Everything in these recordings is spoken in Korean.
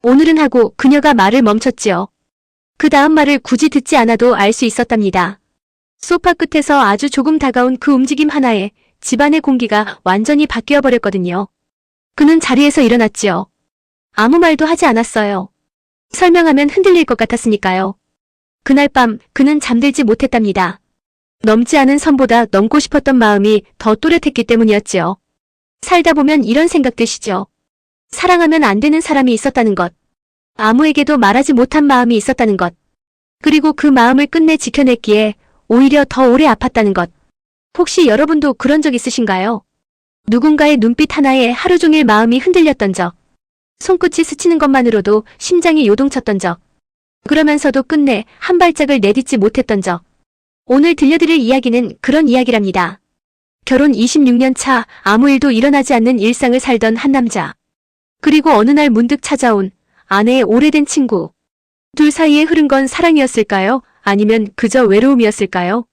오늘은 하고 그녀가 말을 멈췄지요. 그 다음 말을 굳이 듣지 않아도 알 수 있었답니다. 소파 끝에서 아주 조금 다가온 그 움직임 하나에 집안의 공기가 완전히 바뀌어 버렸거든요. 그는 자리에서 일어났지요. 아무 말도 하지 않았어요. 설명하면 흔들릴 것 같았으니까요. 그날 밤 그는 잠들지 못했답니다. 넘지 않은 선보다 넘고 싶었던 마음이 더 또렷했기 때문이었지요. 살다 보면 이런 생각 드시죠. 사랑하면 안 되는 사람이 있었다는 것. 아무에게도 말하지 못한 마음이 있었다는 것. 그리고 그 마음을 끝내 지켜냈기에 오히려 더 오래 아팠다는 것. 혹시 여러분도 그런 적 있으신가요? 누군가의 눈빛 하나에 하루 종일 마음이 흔들렸던 적. 손끝이 스치는 것만으로도 심장이 요동쳤던 적. 그러면서도 끝내 한 발짝을 내딛지 못했던 적. 오늘 들려드릴 이야기는 그런 이야기랍니다. 결혼 26년 차 아무 일도 일어나지 않는 일상을 살던 한 남자. 그리고 어느 날 문득 찾아온 아내의 오래된 친구. 둘 사이에 흐른 건 사랑이었을까요? 아니면 그저 외로움이었을까요?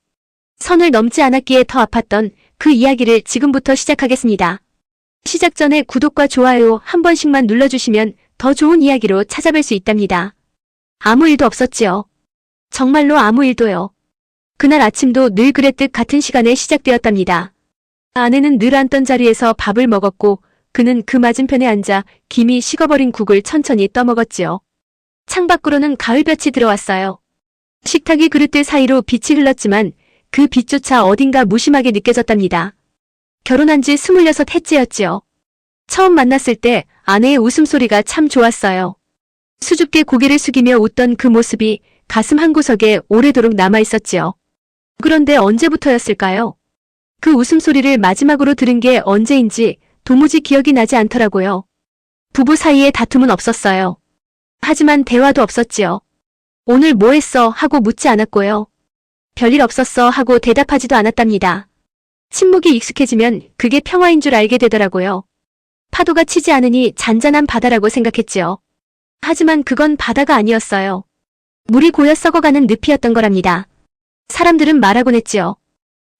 선을 넘지 않았기에 더 아팠던 그 이야기를 지금부터 시작하겠습니다. 시작 전에 구독과 좋아요 한 번씩만 눌러주시면 더 좋은 이야기로 찾아뵐 수 있답니다. 아무 일도 없었지요. 정말로 아무 일도요. 그날 아침도 늘 그랬듯 같은 시간에 시작되었답니다. 아내는 늘 앉던 자리에서 밥을 먹었고 그는 그 맞은편에 앉아 김이 식어버린 국을 천천히 떠먹었지요. 창밖으로는 가을볕이 들어왔어요. 식탁의 그릇들 사이로 빛이 흘렀지만 그 빛조차 어딘가 무심하게 느껴졌답니다. 결혼한 지 26해째였지요. 처음 만났을 때 아내의 웃음소리가 참 좋았어요. 수줍게 고개를 숙이며 웃던 그 모습이 가슴 한구석에 오래도록 남아있었지요. 그런데 언제부터였을까요? 그 웃음소리를 마지막으로 들은 게 언제인지 도무지 기억이 나지 않더라고요. 부부 사이에 다툼은 없었어요. 하지만 대화도 없었지요. 오늘 뭐 했어? 하고 묻지 않았고요. 별일 없었어? 하고 대답하지도 않았답니다. 침묵이 익숙해지면 그게 평화인 줄 알게 되더라고요. 파도가 치지 않으니 잔잔한 바다라고 생각했지요. 하지만 그건 바다가 아니었어요. 물이 고여 썩어가는 늪이었던 거랍니다. 사람들은 말하곤 했지요.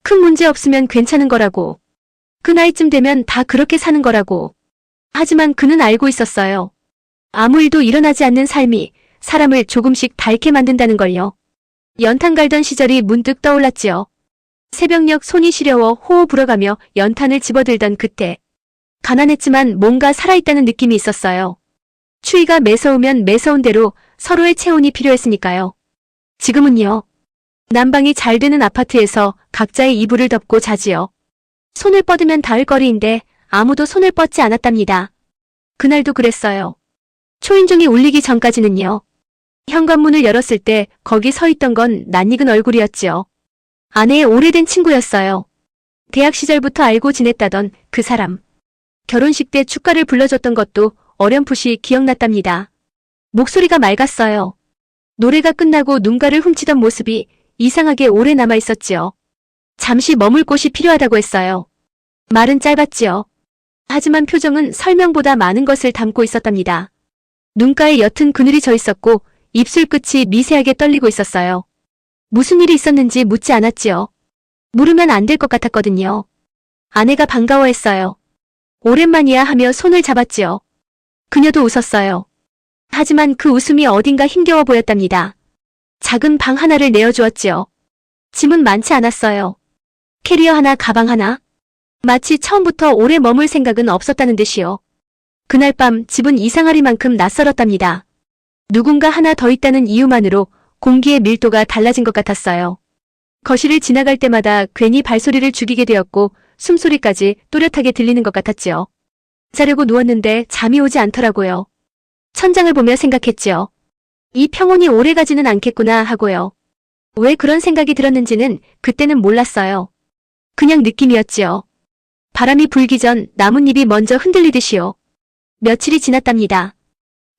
큰 문제 없으면 괜찮은 거라고. 그 나이쯤 되면 다 그렇게 사는 거라고. 하지만 그는 알고 있었어요. 아무 일도 일어나지 않는 삶이 사람을 조금씩 닳게 만든다는 걸요. 연탄 갈던 시절이 문득 떠올랐지요. 새벽녘 손이 시려워 호호 불어가며 연탄을 집어들던 그때. 가난했지만 뭔가 살아있다는 느낌이 있었어요. 추위가 매서우면 매서운 대로 서로의 체온이 필요했으니까요. 지금은요. 난방이 잘 되는 아파트에서 각자의 이불을 덮고 자지요. 손을 뻗으면 닿을 거리인데 아무도 손을 뻗지 않았답니다. 그날도 그랬어요. 초인종이 울리기 전까지는요. 현관문을 열었을 때 거기 서 있던 건 낯익은 얼굴이었지요. 아내의 오래된 친구였어요. 대학 시절부터 알고 지냈다던 그 사람. 결혼식 때 축가를 불러줬던 것도 어렴풋이 기억났답니다. 목소리가 맑았어요. 노래가 끝나고 눈가를 훔치던 모습이 이상하게 오래 남아있었지요. 잠시 머물 곳이 필요하다고 했어요. 말은 짧았지요. 하지만 표정은 설명보다 많은 것을 담고 있었답니다. 눈가에 옅은 그늘이 져 있었고 입술 끝이 미세하게 떨리고 있었어요. 무슨 일이 있었는지 묻지 않았지요. 물으면 안 될 것 같았거든요. 아내가 반가워했어요. 오랜만이야 하며 손을 잡았지요. 그녀도 웃었어요. 하지만 그 웃음이 어딘가 힘겨워 보였답니다. 작은 방 하나를 내어주었지요. 짐은 많지 않았어요. 캐리어 하나, 가방 하나. 마치 처음부터 오래 머물 생각은 없었다는 듯이요. 그날 밤 집은 이상하리만큼 낯설었답니다. 누군가 하나 더 있다는 이유만으로 공기의 밀도가 달라진 것 같았어요. 거실을 지나갈 때마다 괜히 발소리를 죽이게 되었고 숨소리까지 또렷하게 들리는 것 같았지요. 자려고 누웠는데 잠이 오지 않더라고요. 천장을 보며 생각했지요. 이 평온이 오래가지는 않겠구나 하고요. 왜 그런 생각이 들었는지는 그때는 몰랐어요. 그냥 느낌이었지요. 바람이 불기 전 나뭇잎이 먼저 흔들리듯이요. 며칠이 지났답니다.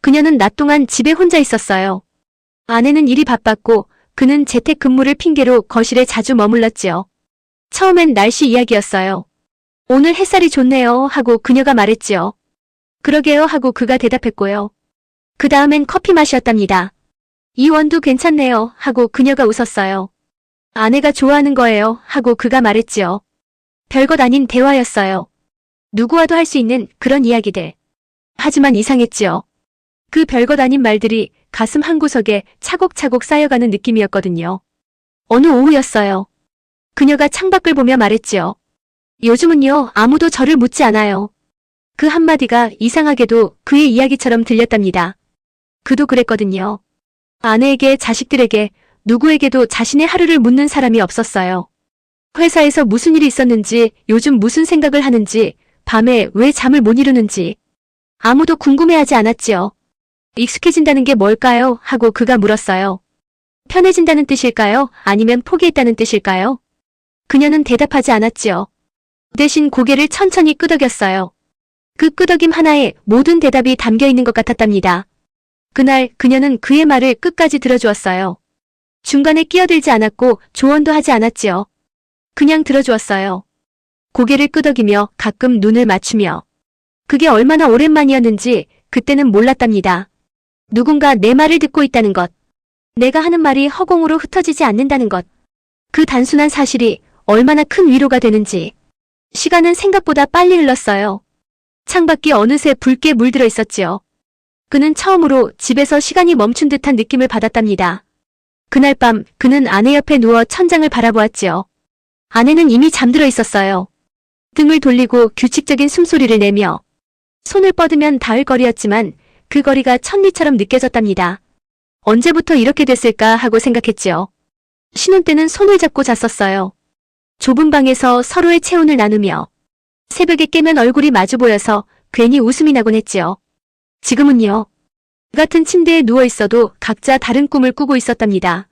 그녀는 낮 동안 집에 혼자 있었어요. 아내는 일이 바빴고 그는 재택근무를 핑계로 거실에 자주 머물렀지요. 처음엔 날씨 이야기였어요. 오늘 햇살이 좋네요 하고 그녀가 말했지요. 그러게요 하고 그가 대답했고요. 그 다음엔 커피 맛이었답니다. 이 원두 괜찮네요 하고 그녀가 웃었어요. 아내가 좋아하는 거예요 하고 그가 말했지요. 별것 아닌 대화였어요. 누구와도 할 수 있는 그런 이야기들. 하지만 이상했지요. 그 별것 아닌 말들이 가슴 한구석에 차곡차곡 쌓여가는 느낌이었거든요. 어느 오후였어요. 그녀가 창밖을 보며 말했지요. 요즘은요, 아무도 저를 묻지 않아요. 그 한마디가 이상하게도 그의 이야기처럼 들렸답니다. 그도 그랬거든요. 아내에게, 자식들에게, 누구에게도 자신의 하루를 묻는 사람이 없었어요. 회사에서 무슨 일이 있었는지, 요즘 무슨 생각을 하는지, 밤에 왜 잠을 못 이루는지 아무도 궁금해하지 않았지요. 익숙해진다는 게 뭘까요? 하고 그가 물었어요. 편해진다는 뜻일까요? 아니면 포기했다는 뜻일까요? 그녀는 대답하지 않았지요. 대신 고개를 천천히 끄덕였어요. 그 끄덕임 하나에 모든 대답이 담겨 있는 것 같았답니다. 그날 그녀는 그의 말을 끝까지 들어주었어요. 중간에 끼어들지 않았고 조언도 하지 않았지요. 그냥 들어주었어요. 고개를 끄덕이며 가끔 눈을 맞추며. 그게 얼마나 오랜만이었는지 그때는 몰랐답니다. 누군가 내 말을 듣고 있다는 것. 내가 하는 말이 허공으로 흩어지지 않는다는 것. 그 단순한 사실이 얼마나 큰 위로가 되는지. 시간은 생각보다 빨리 흘렀어요. 창밖이 어느새 붉게 물들어 있었지요. 그는 처음으로 집에서 시간이 멈춘 듯한 느낌을 받았답니다. 그날 밤 그는 아내 옆에 누워 천장을 바라보았지요. 아내는 이미 잠들어 있었어요. 등을 돌리고 규칙적인 숨소리를 내며 손을 뻗으면 닿을 거리였지만 그 거리가 천리처럼 느껴졌답니다. 언제부터 이렇게 됐을까 하고 생각했지요. 신혼 때는 손을 잡고 잤었어요. 좁은 방에서 서로의 체온을 나누며 새벽에 깨면 얼굴이 마주 보여서 괜히 웃음이 나곤 했지요. 지금은요. 같은 침대에 누워 있어도 각자 다른 꿈을 꾸고 있었답니다.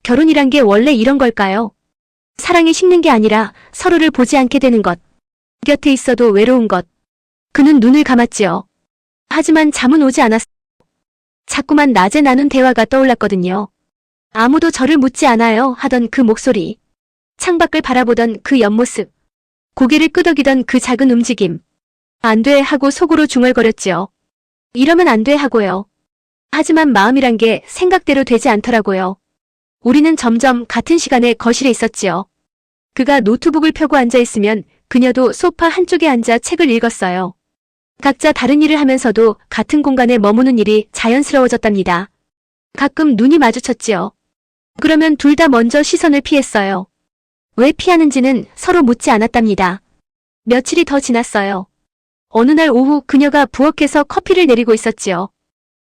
결혼이란 게 원래 이런 걸까요? 사랑이 식는 게 아니라 서로를 보지 않게 되는 것. 곁에 있어도 외로운 것. 그는 눈을 감았지요. 하지만 잠은 오지 않았어요. 자꾸만 낮에 나눈 대화가 떠올랐거든요. 아무도 저를 묻지 않아요 하던 그 목소리. 창밖을 바라보던 그 옆모습. 고개를 끄덕이던 그 작은 움직임. 안 돼 하고 속으로 중얼거렸지요. 이러면 안 돼 하고요. 하지만 마음이란 게 생각대로 되지 않더라고요. 우리는 점점 같은 시간에 거실에 있었지요. 그가 노트북을 펴고 앉아있으면 그녀도 소파 한쪽에 앉아 책을 읽었어요. 각자 다른 일을 하면서도 같은 공간에 머무는 일이 자연스러워졌답니다. 가끔 눈이 마주쳤지요. 그러면 둘 다 먼저 시선을 피했어요. 왜 피하는지는 서로 묻지 않았답니다. 며칠이 더 지났어요. 어느 날 오후 그녀가 부엌에서 커피를 내리고 있었지요.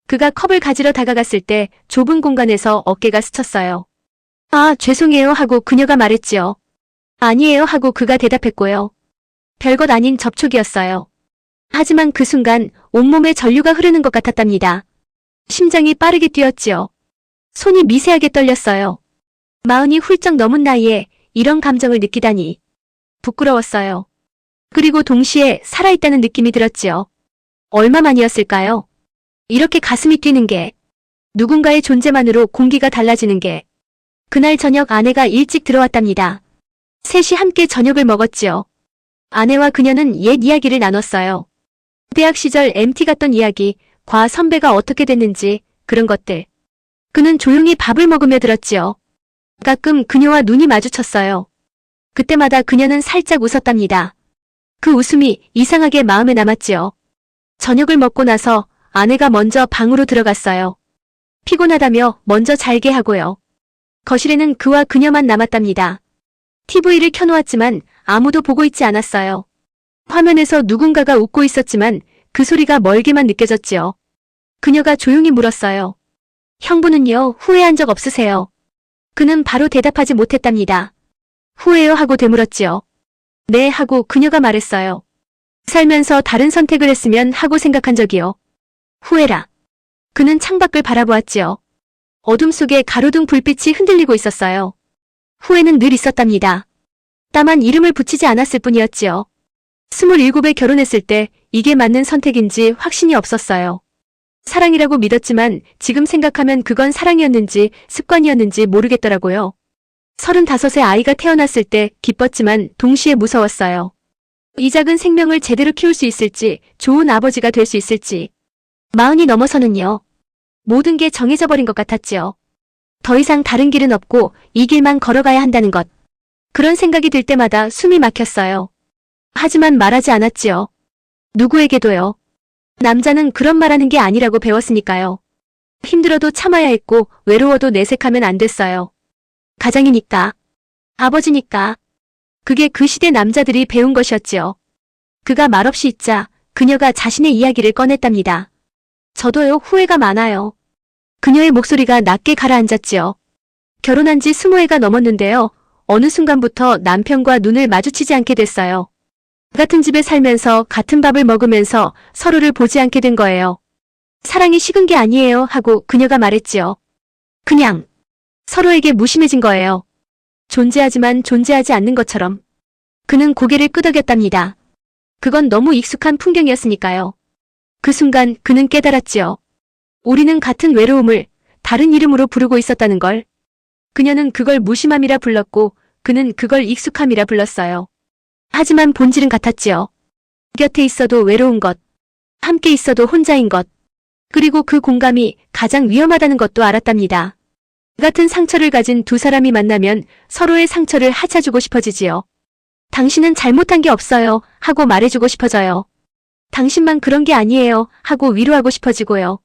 그가 컵을 가지러 다가갔을 때 좁은 공간에서 어깨가 스쳤어요. 아, 죄송해요 하고 그녀가 말했지요. 아니에요 하고 그가 대답했고요. 별것 아닌 접촉이었어요. 하지만 그 순간 온몸에 전류가 흐르는 것 같았답니다. 심장이 빠르게 뛰었지요. 손이 미세하게 떨렸어요. 마흔이 훌쩍 넘은 나이에 이런 감정을 느끼다니. 부끄러웠어요. 그리고 동시에 살아있다는 느낌이 들었지요. 얼마만이었을까요? 이렇게 가슴이 뛰는 게, 누군가의 존재만으로 공기가 달라지는 게. 그날 저녁 아내가 일찍 들어왔답니다. 셋이 함께 저녁을 먹었지요. 아내와 그녀는 옛 이야기를 나눴어요. 대학 시절 MT 갔던 이야기, 과 선배가 어떻게 됐는지, 그런 것들. 그는 조용히 밥을 먹으며 들었지요. 가끔 그녀와 눈이 마주쳤어요. 그때마다 그녀는 살짝 웃었답니다. 그 웃음이 이상하게 마음에 남았지요. 저녁을 먹고 나서 아내가 먼저 방으로 들어갔어요. 피곤하다며 먼저 잘게 하고요. 거실에는 그와 그녀만 남았답니다. TV를 켜놓았지만 아무도 보고 있지 않았어요. 화면에서 누군가가 웃고 있었지만 그 소리가 멀게만 느껴졌지요. 그녀가 조용히 물었어요. 형부는요, 후회한 적 없으세요? 그는 바로 대답하지 못했답니다. 후회요 하고 되물었지요. 네 하고 그녀가 말했어요. 살면서 다른 선택을 했으면 하고 생각한 적이요. 후회라. 그는 창밖을 바라보았지요. 어둠 속에 가로등 불빛이 흔들리고 있었어요. 후회는 늘 있었답니다. 다만 이름을 붙이지 않았을 뿐이었지요. 27에 결혼했을 때 이게 맞는 선택인지 확신이 없었어요. 사랑이라고 믿었지만 지금 생각하면 그건 사랑이었는지 습관이었는지 모르겠더라고요. 35에 아이가 태어났을 때 기뻤지만 동시에 무서웠어요. 이 작은 생명을 제대로 키울 수 있을지, 좋은 아버지가 될 수 있을지. 40이 넘어서는요. 모든 게 정해져 버린 것 같았지요. 더 이상 다른 길은 없고 이 길만 걸어가야 한다는 것. 그런 생각이 들 때마다 숨이 막혔어요. 하지만 말하지 않았지요. 누구에게도요. 남자는 그런 말하는 게 아니라고 배웠으니까요. 힘들어도 참아야 했고 외로워도 내색하면 안 됐어요. 가장이니까. 아버지니까. 그게 그 시대 남자들이 배운 것이었지요. 그가 말없이 있자 그녀가 자신의 이야기를 꺼냈답니다. 저도요, 후회가 많아요. 그녀의 목소리가 낮게 가라앉았지요. 결혼한 지 20해가 넘었는데요. 어느 순간부터 남편과 눈을 마주치지 않게 됐어요. 같은 집에 살면서 같은 밥을 먹으면서 서로를 보지 않게 된 거예요. 사랑이 식은 게 아니에요 하고 그녀가 말했지요. 그냥 서로에게 무심해진 거예요. 존재하지만 존재하지 않는 것처럼. 그는 고개를 끄덕였답니다. 그건 너무 익숙한 풍경이었으니까요. 그 순간 그는 깨달았지요. 우리는 같은 외로움을 다른 이름으로 부르고 있었다는 걸. 그녀는 그걸 무심함이라 불렀고 그는 그걸 익숙함이라 불렀어요. 하지만 본질은 같았지요. 곁에 있어도 외로운 것, 함께 있어도 혼자인 것, 그리고 그 공감이 가장 위험하다는 것도 알았답니다. 같은 상처를 가진 두 사람이 만나면 서로의 상처를 하차주고 싶어지지요. 당신은 잘못한 게 없어요 하고 말해주고 싶어져요. 당신만 그런 게 아니에요 하고 위로하고 싶어지고요.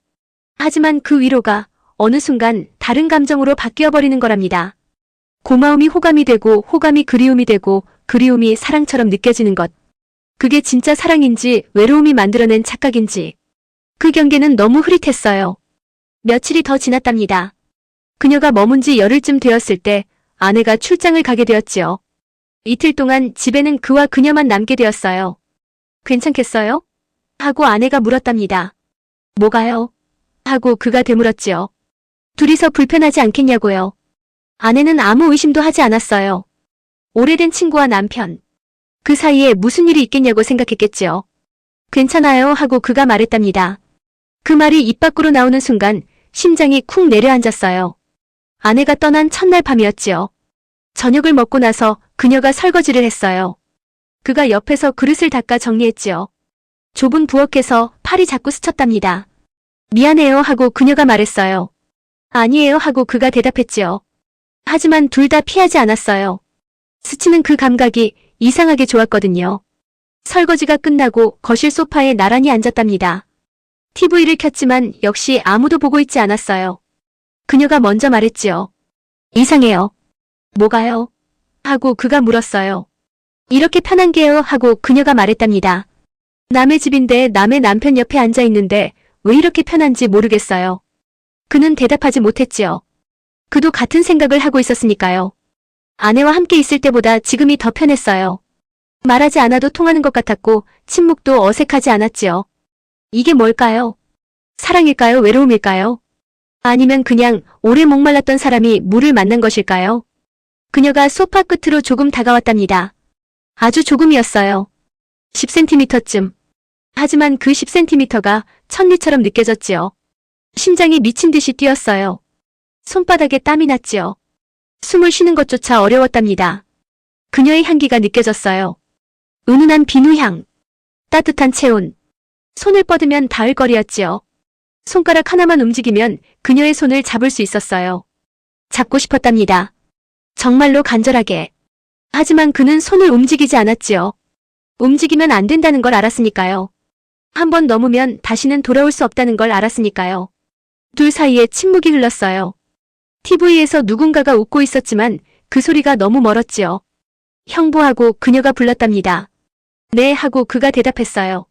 하지만 그 위로가 어느 순간 다른 감정으로 바뀌어버리는 거랍니다. 고마움이 호감이 되고 호감이 그리움이 되고 그리움이 사랑처럼 느껴지는 것. 그게 진짜 사랑인지 외로움이 만들어낸 착각인지. 그 경계는 너무 흐릿했어요. 며칠이 더 지났답니다. 그녀가 머문 지 열흘쯤 되었을 때 아내가 출장을 가게 되었지요. 이틀 동안 집에는 그와 그녀만 남게 되었어요. 괜찮겠어요? 하고 아내가 물었답니다. 뭐가요? 하고 그가 되물었지요. 둘이서 불편하지 않겠냐고요. 아내는 아무 의심도 하지 않았어요. 오래된 친구와 남편. 그 사이에 무슨 일이 있겠냐고 생각했겠지요. 괜찮아요 하고 그가 말했답니다. 그 말이 입 밖으로 나오는 순간 심장이 쿵 내려앉았어요. 아내가 떠난 첫날 밤이었지요. 저녁을 먹고 나서 그녀가 설거지를 했어요. 그가 옆에서 그릇을 닦아 정리했지요. 좁은 부엌에서 팔이 자꾸 스쳤답니다. 미안해요 하고 그녀가 말했어요. 아니에요 하고 그가 대답했지요. 하지만 둘 다 피하지 않았어요. 스치는 그 감각이 이상하게 좋았거든요. 설거지가 끝나고 거실 소파에 나란히 앉았답니다. TV를 켰지만 역시 아무도 보고 있지 않았어요. 그녀가 먼저 말했지요. 이상해요. 뭐가요? 하고 그가 물었어요. 이렇게 편한 게요 하고 그녀가 말했답니다. 남의 집인데 남의 남편 옆에 앉아 있는데 왜 이렇게 편한지 모르겠어요. 그는 대답하지 못했지요. 그도 같은 생각을 하고 있었으니까요. 아내와 함께 있을 때보다 지금이 더 편했어요. 말하지 않아도 통하는 것 같았고 침묵도 어색하지 않았지요. 이게 뭘까요? 사랑일까요? 외로움일까요? 아니면 그냥 오래 목말랐던 사람이 물을 만난 것일까요? 그녀가 소파 끝으로 조금 다가왔답니다. 아주 조금이었어요. 10cm쯤. 하지만 그 10cm가 천리처럼 느껴졌지요. 심장이 미친 듯이 뛰었어요. 손바닥에 땀이 났지요. 숨을 쉬는 것조차 어려웠답니다. 그녀의 향기가 느껴졌어요. 은은한 비누향. 따뜻한 체온. 손을 뻗으면 닿을 거리였지요. 손가락 하나만 움직이면 그녀의 손을 잡을 수 있었어요. 잡고 싶었답니다. 정말로 간절하게. 하지만 그는 손을 움직이지 않았지요. 움직이면 안 된다는 걸 알았으니까요. 한 번 넘으면 다시는 돌아올 수 없다는 걸 알았으니까요. 둘 사이에 침묵이 흘렀어요. TV에서 누군가가 웃고 있었지만 그 소리가 너무 멀었지요. 형부하고 그녀가 불렀답니다. 네 하고 그가 대답했어요.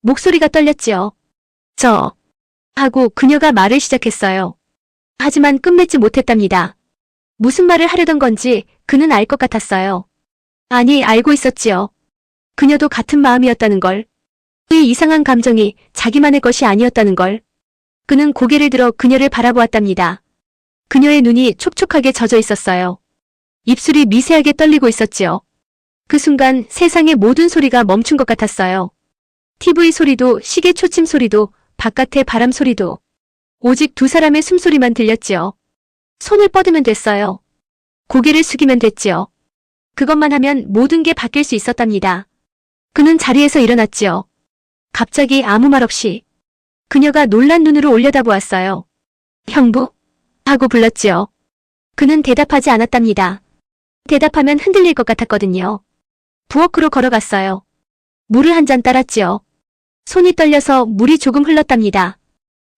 목소리가 떨렸지요. 하고 그녀가 말을 시작했어요. 하지만 끝맺지 못했답니다. 무슨 말을 하려던 건지 그는 알 것 같았어요. 아니, 알고 있었지요. 그녀도 같은 마음이었다는 걸. 이 이상한 감정이 자기만의 것이 아니었다는 걸. 그는 고개를 들어 그녀를 바라보았답니다. 그녀의 눈이 촉촉하게 젖어 있었어요. 입술이 미세하게 떨리고 있었지요. 그 순간 세상의 모든 소리가 멈춘 것 같았어요. TV 소리도, 시계 초침 소리도, 바깥의 바람 소리도. 오직 두 사람의 숨소리만 들렸지요. 손을 뻗으면 됐어요. 고개를 숙이면 됐지요. 그것만 하면 모든 게 바뀔 수 있었답니다. 그는 자리에서 일어났지요. 갑자기 아무 말 없이. 그녀가 놀란 눈으로 올려다보았어요. 형부? 하고 불렀지요. 그는 대답하지 않았답니다. 대답하면 흔들릴 것 같았거든요. 부엌으로 걸어갔어요. 물을 한 잔 따랐지요. 손이 떨려서 물이 조금 흘렀답니다.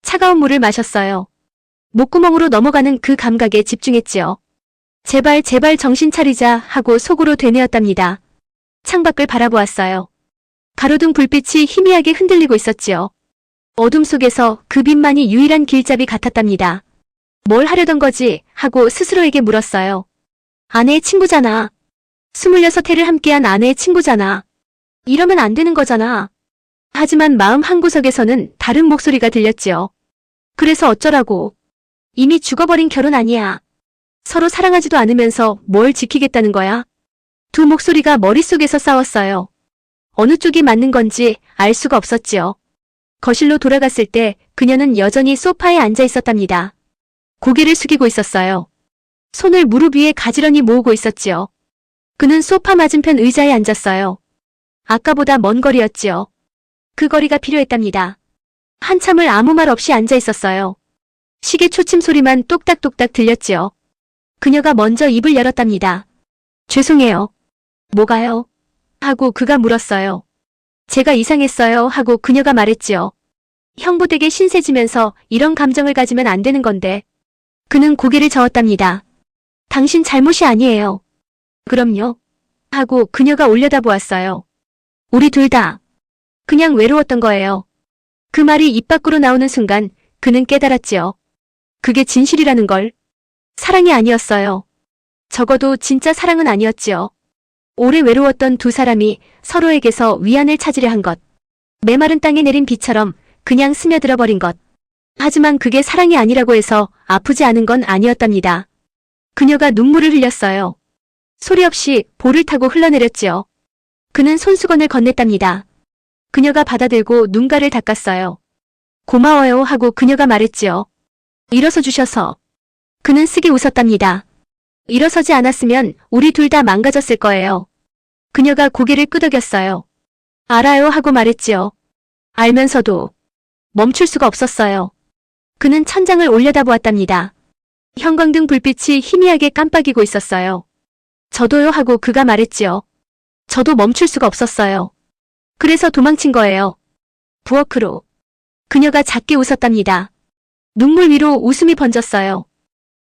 차가운 물을 마셨어요. 목구멍으로 넘어가는 그 감각에 집중했지요. 제발 제발 정신 차리자 하고 속으로 되뇌었답니다. 창밖을 바라보았어요. 가로등 불빛이 희미하게 흔들리고 있었지요. 어둠 속에서 그 빛만이 유일한 길잡이 같았답니다. 뭘 하려던 거지 하고 스스로에게 물었어요. 아내의 친구잖아. 26해를 함께한 아내의 친구잖아. 이러면 안 되는 거잖아. 하지만 마음 한구석에서는 다른 목소리가 들렸지요. 그래서 어쩌라고. 이미 죽어버린 결혼 아니야. 서로 사랑하지도 않으면서 뭘 지키겠다는 거야? 두 목소리가 머릿속에서 싸웠어요. 어느 쪽이 맞는 건지 알 수가 없었지요. 거실로 돌아갔을 때 그녀는 여전히 소파에 앉아 있었답니다. 고개를 숙이고 있었어요. 손을 무릎 위에 가지런히 모으고 있었지요. 그는 소파 맞은편 의자에 앉았어요. 아까보다 먼 거리였지요. 그 거리가 필요했답니다. 한참을 아무 말 없이 앉아 있었어요. 시계 초침 소리만 똑딱똑딱 들렸지요. 그녀가 먼저 입을 열었답니다. 죄송해요. 뭐가요? 하고 그가 물었어요. 제가 이상했어요 하고 그녀가 말했지요. 형부댁에 신세지면서 이런 감정을 가지면 안 되는 건데. 그는 고개를 저었답니다. 당신 잘못이 아니에요. 그럼요. 하고 그녀가 올려다보았어요. 우리 둘 다 그냥 외로웠던 거예요. 그 말이 입 밖으로 나오는 순간 그는 깨달았지요. 그게 진실이라는 걸. 사랑이 아니었어요. 적어도 진짜 사랑은 아니었지요. 오래 외로웠던 두 사람이 서로에게서 위안을 찾으려 한 것. 메마른 땅에 내린 비처럼 그냥 스며들어 버린 것. 하지만 그게 사랑이 아니라고 해서 아프지 않은 건 아니었답니다. 그녀가 눈물을 흘렸어요. 소리 없이 볼을 타고 흘러내렸지요. 그는 손수건을 건넸답니다. 그녀가 받아들고 눈가를 닦았어요. 고마워요 하고 그녀가 말했지요. 일어서 주셔서. 그는 쓰게 웃었답니다. 일어서지 않았으면 우리 둘 다 망가졌을 거예요. 그녀가 고개를 끄덕였어요. 알아요 하고 말했지요. 알면서도 멈출 수가 없었어요. 그는 천장을 올려다보았답니다. 형광등 불빛이 희미하게 깜빡이고 있었어요. 저도요 하고 그가 말했지요. 저도 멈출 수가 없었어요. 그래서 도망친 거예요. 부엌으로. 그녀가 작게 웃었답니다. 눈물 위로 웃음이 번졌어요.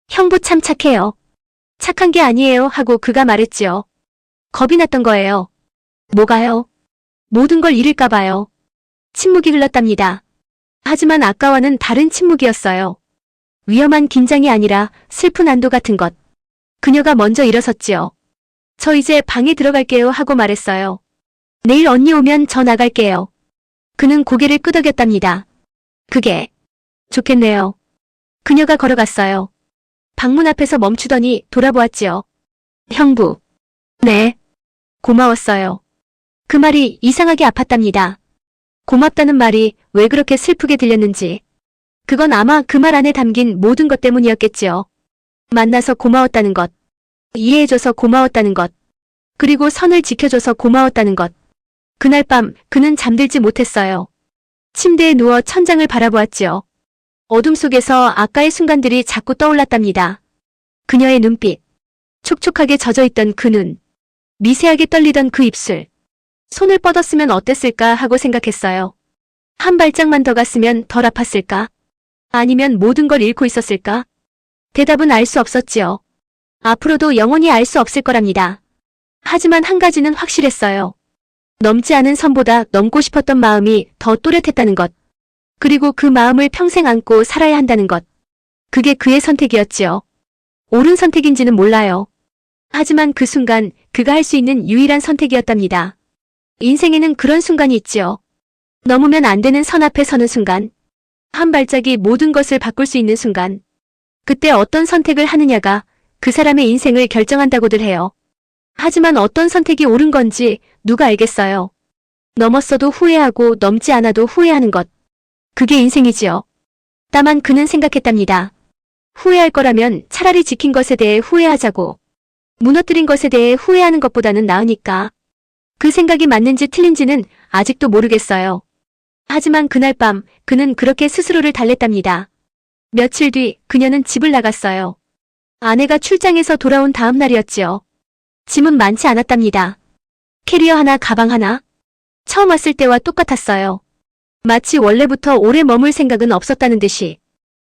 형부 참 착해요. 착한 게 아니에요 하고 그가 말했지요. 겁이 났던 거예요. 뭐가요? 모든 걸 잃을까 봐요. 침묵이 흘렀답니다. 하지만 아까와는 다른 침묵이었어요. 위험한 긴장이 아니라 슬픈 안도 같은 것. 그녀가 먼저 일어섰지요. 저 이제 방에 들어갈게요 하고 말했어요. 내일 언니 오면 저 나갈게요. 그는 고개를 끄덕였답니다. 그게 좋겠네요. 그녀가 걸어갔어요. 방문 앞에서 멈추더니 돌아보았지요. 형부. 네. 고마웠어요. 그 말이 이상하게 아팠답니다. 고맙다는 말이 왜 그렇게 슬프게 들렸는지. 그건 아마 그 말 안에 담긴 모든 것 때문이었겠지요. 만나서 고마웠다는 것. 이해해줘서 고마웠다는 것. 그리고 선을 지켜줘서 고마웠다는 것. 그날 밤 그는 잠들지 못했어요. 침대에 누워 천장을 바라보았지요. 어둠 속에서 아까의 순간들이 자꾸 떠올랐답니다. 그녀의 눈빛. 촉촉하게 젖어있던 그 눈. 미세하게 떨리던 그 입술. 손을 뻗었으면 어땠을까 하고 생각했어요. 한 발짝만 더 갔으면 덜 아팠을까? 아니면 모든 걸 잃고 있었을까? 대답은 알 수 없었지요. 앞으로도 영원히 알 수 없을 거랍니다. 하지만 한 가지는 확실했어요. 넘지 않은 선보다 넘고 싶었던 마음이 더 또렷했다는 것. 그리고 그 마음을 평생 안고 살아야 한다는 것. 그게 그의 선택이었지요. 옳은 선택인지는 몰라요. 하지만 그 순간 그가 할 수 있는 유일한 선택이었답니다. 인생에는 그런 순간이 있지요. 넘으면 안 되는 선 앞에 서는 순간. 한 발짝이 모든 것을 바꿀 수 있는 순간. 그때 어떤 선택을 하느냐가 그 사람의 인생을 결정한다고들 해요. 하지만 어떤 선택이 옳은 건지 누가 알겠어요. 넘었어도 후회하고 넘지 않아도 후회하는 것. 그게 인생이지요. 다만 그는 생각했답니다. 후회할 거라면 차라리 지킨 것에 대해 후회하자고. 무너뜨린 것에 대해 후회하는 것보다는 나으니까. 그 생각이 맞는지 틀린지는 아직도 모르겠어요. 하지만 그날 밤 그는 그렇게 스스로를 달랬답니다. 며칠 뒤 그녀는 집을 나갔어요. 아내가 출장에서 돌아온 다음 날이었지요. 짐은 많지 않았답니다. 캐리어 하나, 가방 하나. 처음 왔을 때와 똑같았어요. 마치 원래부터 오래 머물 생각은 없었다는 듯이.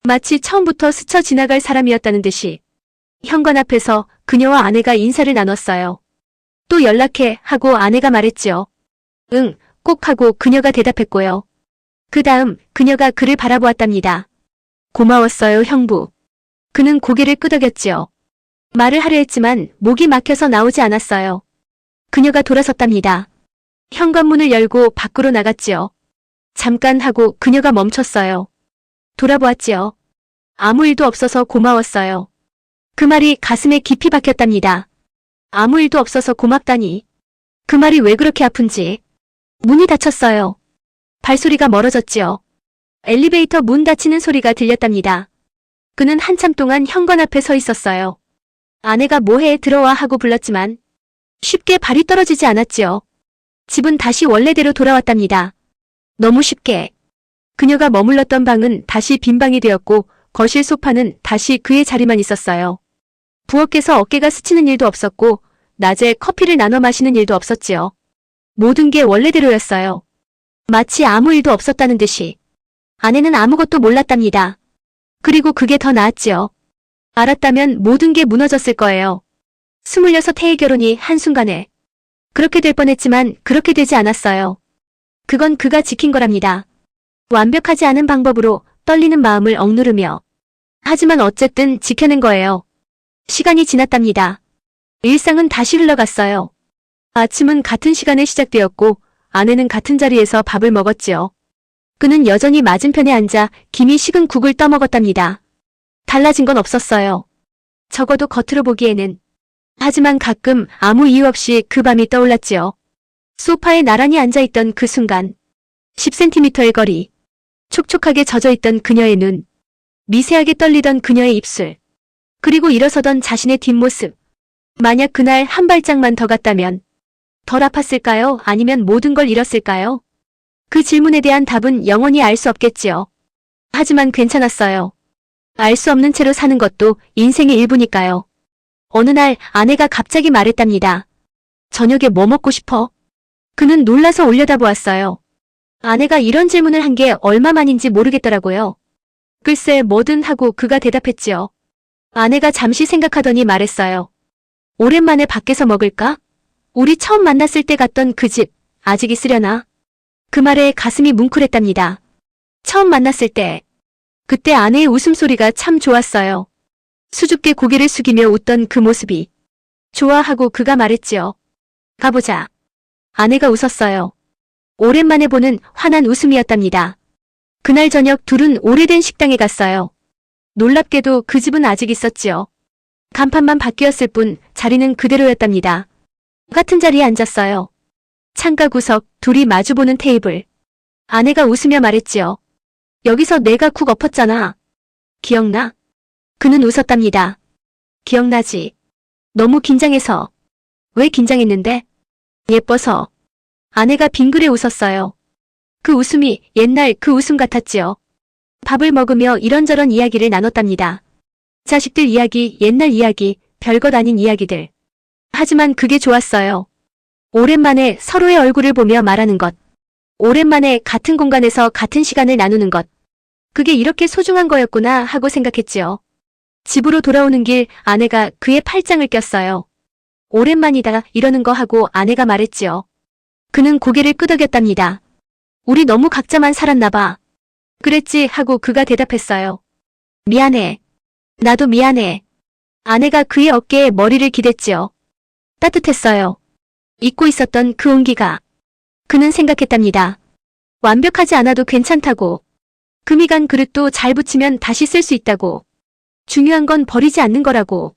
마치 처음부터 스쳐 지나갈 사람이었다는 듯이. 현관 앞에서 그녀와 아내가 인사를 나눴어요. 또 연락해 하고 아내가 말했지요. 응, 꼭 하고 그녀가 대답했고요. 그 다음 그녀가 그를 바라보았답니다. 고마웠어요, 형부. 그는 고개를 끄덕였지요. 말을 하려 했지만 목이 막혀서 나오지 않았어요. 그녀가 돌아섰답니다. 현관문을 열고 밖으로 나갔지요. 잠깐 하고 그녀가 멈췄어요. 돌아보았지요. 아무 일도 없어서 고마웠어요. 그 말이 가슴에 깊이 박혔답니다. 아무 일도 없어서 고맙다니. 그 말이 왜 그렇게 아픈지. 문이 닫혔어요. 발소리가 멀어졌지요. 엘리베이터 문 닫히는 소리가 들렸답니다. 그는 한참 동안 현관 앞에 서 있었어요. 아내가 뭐해 들어와 하고 불렀지만 쉽게 발이 떨어지지 않았지요. 집은 다시 원래대로 돌아왔답니다. 너무 쉽게. 그녀가 머물렀던 방은 다시 빈 방이 되었고 거실 소파는 다시 그의 자리만 있었어요. 부엌에서 어깨가 스치는 일도 없었고 낮에 커피를 나눠 마시는 일도 없었지요. 모든 게 원래대로였어요. 마치 아무 일도 없었다는 듯이. 아내는 아무것도 몰랐답니다. 그리고 그게 더 나았지요. 알았다면 모든 게 무너졌을 거예요. 26해의 결혼이 한순간에. 그렇게 될 뻔했지만 그렇게 되지 않았어요. 그건 그가 지킨 거랍니다. 완벽하지 않은 방법으로 떨리는 마음을 억누르며. 하지만 어쨌든 지켜낸 거예요. 시간이 지났답니다. 일상은 다시 흘러갔어요. 아침은 같은 시간에 시작되었고 아내는 같은 자리에서 밥을 먹었지요. 그는 여전히 맞은편에 앉아 김이 식은 국을 떠먹었답니다. 달라진 건 없었어요. 적어도 겉으로 보기에는. 하지만 가끔 아무 이유 없이 그 밤이 떠올랐지요. 소파에 나란히 앉아있던 그 순간. 10cm의 거리. 촉촉하게 젖어있던 그녀의 눈. 미세하게 떨리던 그녀의 입술. 그리고 일어서던 자신의 뒷모습. 만약 그날 한 발짝만 더 갔다면 덜 아팠을까요? 아니면 모든 걸 잃었을까요? 그 질문에 대한 답은 영원히 알 수 없겠지요. 하지만 괜찮았어요. 알 수 없는 채로 사는 것도 인생의 일부니까요. 어느 날 아내가 갑자기 말했답니다. 저녁에 뭐 먹고 싶어? 그는 놀라서 올려다보았어요. 아내가 이런 질문을 한 게 얼마만인지 모르겠더라고요. 글쎄 뭐든 하고 그가 대답했지요. 아내가 잠시 생각하더니 말했어요. 오랜만에 밖에서 먹을까? 우리 처음 만났을 때 갔던 그 집, 아직 있으려나? 그 말에 가슴이 뭉클했답니다. 처음 만났을 때. 그때 아내의 웃음소리가 참 좋았어요. 수줍게 고개를 숙이며 웃던 그 모습이. 좋아하고 그가 말했지요. 가보자. 아내가 웃었어요. 오랜만에 보는 환한 웃음이었답니다. 그날 저녁 둘은 오래된 식당에 갔어요. 놀랍게도 그 집은 아직 있었지요. 간판만 바뀌었을 뿐 자리는 그대로였답니다. 같은 자리에 앉았어요. 창가 구석, 둘이 마주보는 테이블. 아내가 웃으며 말했지요. 여기서 내가 국 엎었잖아. 기억나? 그는 웃었답니다. 기억나지. 너무 긴장해서. 왜 긴장했는데? 예뻐서. 아내가 빙그레 웃었어요. 그 웃음이 옛날 그 웃음 같았지요. 밥을 먹으며 이런저런 이야기를 나눴답니다. 자식들 이야기, 옛날 이야기, 별것 아닌 이야기들. 하지만 그게 좋았어요. 오랜만에 서로의 얼굴을 보며 말하는 것. 오랜만에 같은 공간에서 같은 시간을 나누는 것. 그게 이렇게 소중한 거였구나 하고 생각했지요. 집으로 돌아오는 길 아내가 그의 팔짱을 꼈어요. 오랜만이다 이러는 거 하고 아내가 말했지요. 그는 고개를 끄덕였답니다. 우리 너무 각자만 살았나 봐. 그랬지 하고 그가 대답했어요. 미안해. 나도 미안해. 아내가 그의 어깨에 머리를 기댔지요. 따뜻했어요. 잊고 있었던 그 온기가. 그는 생각했답니다. 완벽하지 않아도 괜찮다고. 금이 간 그릇도 잘 붙이면 다시 쓸 수 있다고. 중요한 건 버리지 않는 거라고.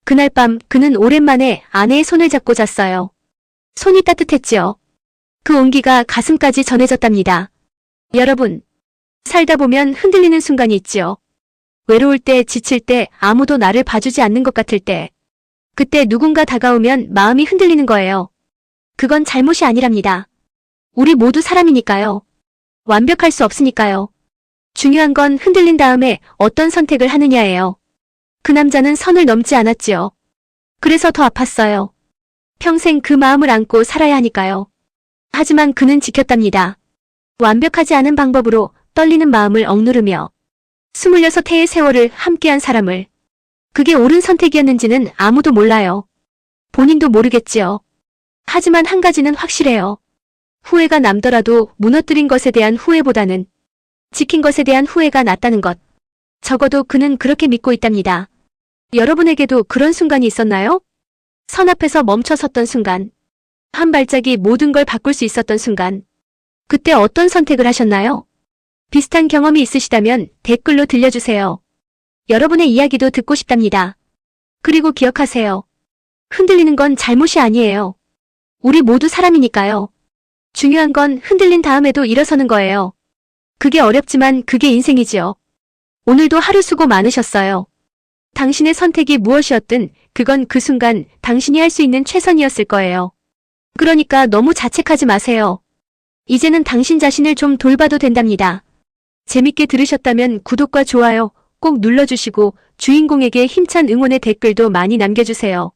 그날 밤 그는 오랜만에 아내의 손을 잡고 잤어요. 손이 따뜻했지요. 그 온기가 가슴까지 전해졌답니다. 여러분, 살다 보면 흔들리는 순간이 있지요. 외로울 때, 지칠 때, 아무도 나를 봐주지 않는 것 같을 때. 그때 누군가 다가오면 마음이 흔들리는 거예요. 그건 잘못이 아니랍니다. 우리 모두 사람이니까요. 완벽할 수 없으니까요. 중요한 건 흔들린 다음에 어떤 선택을 하느냐예요. 그 남자는 선을 넘지 않았지요. 그래서 더 아팠어요. 평생 그 마음을 안고 살아야 하니까요. 하지만 그는 지켰답니다. 완벽하지 않은 방법으로 떨리는 마음을 억누르며 26해의 세월을 함께한 사람을 그게 옳은 선택이었는지는 아무도 몰라요. 본인도 모르겠지요. 하지만 한 가지는 확실해요. 후회가 남더라도 무너뜨린 것에 대한 후회보다는 지킨 것에 대한 후회가 낫다는 것. 적어도 그는 그렇게 믿고 있답니다. 여러분에게도 그런 순간이 있었나요? 선 앞에서 멈춰 섰던 순간. 한 발짝이 모든 걸 바꿀 수 있었던 순간. 그때 어떤 선택을 하셨나요? 비슷한 경험이 있으시다면 댓글로 들려주세요. 여러분의 이야기도 듣고 싶답니다. 그리고 기억하세요. 흔들리는 건 잘못이 아니에요. 우리 모두 사람이니까요. 중요한 건 흔들린 다음에도 일어서는 거예요. 그게 어렵지만 그게 인생이지요. 오늘도 하루 수고 많으셨어요. 당신의 선택이 무엇이었든 그건 그 순간 당신이 할 수 있는 최선이었을 거예요. 그러니까 너무 자책하지 마세요. 이제는 당신 자신을 좀 돌봐도 된답니다. 재밌게 들으셨다면 구독과 좋아요 꼭 눌러주시고 주인공에게 힘찬 응원의 댓글도 많이 남겨주세요.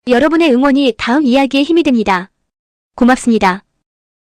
여러분의 응원이 다음 이야기에 힘이 됩니다. 고맙습니다.